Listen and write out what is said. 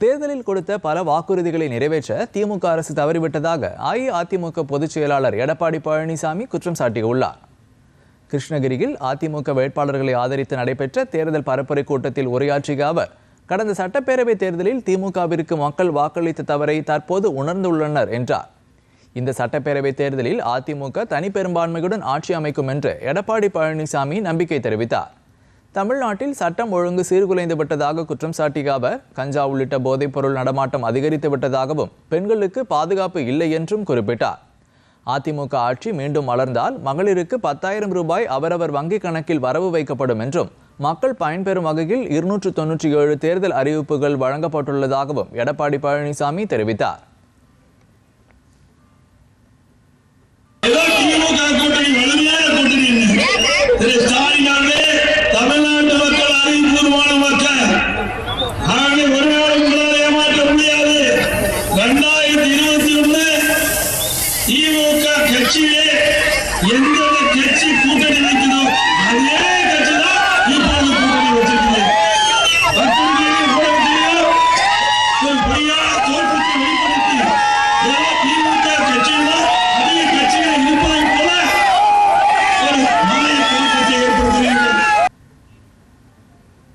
தேர்தலில் கொடுத்த பல வாக்குறுதிகளை நிறைவேற்ற திமுக அரசு தவறிவிட்டதாக அஇஅதிமுக பொதுச் செயலாளர் எடப்பாடி பழனிசாமி குற்றம் சாட்டியுள்ளார். கிருஷ்ணகிரியில் அதிமுக வேட்பாளர்களை ஆதரித்து நடைபெற்ற தேர்தல் பரப்புரை கூட்டத்தில் உரையாற்றிய அவர், கடந்த சட்டப்பேரவை தேர்தலில் திமுகவிற்கு மக்கள் வாக்களித்த தவறை தற்போது உணர்ந்துள்ளனர் என்றார். இந்த சட்டப்பேரவை தேர்தலில் அதிமுக தனி பெரும்பான்மையுடன் ஆட்சி அமைக்கும் என்று எடப்பாடி பழனிசாமி நம்பிக்கை தெரிவித்தார். தமிழ்நாட்டில் சட்டம் ஒழுங்கு சீர்குலைந்து விட்டதாக குற்றம் சாட்டிய அவர், கஞ்சா உள்ளிட்ட போதைப் பொருள் நடமாட்டம் அதிகரித்து விட்டதாகவும் பெண்களுக்கு பாதுகாப்பு இல்லை என்றும் குறிப்பிட்டார். அதிமுக ஆட்சி மீண்டும் மலர்ந்தால் மகளிருக்கு 10,000 ரூபாய் அவரவர் வங்கிக் கணக்கில் வரவு வைக்கப்படும் என்றும் மக்கள் பயன்பெறும் வகையில் 297 தேர்தல் அறிவிப்புகள் வழங்கப்பட்டுள்ளதாகவும் எடப்பாடி பழனிசாமி தெரிவித்தார். தமிழ்நாட்டு மக்கள் அறிவுபூர்வமான மக்கள் ஒரு நாள் உங்களால் ஏமாற்ற முடியாது. 2021 திமுக கட்சியிலே எந்த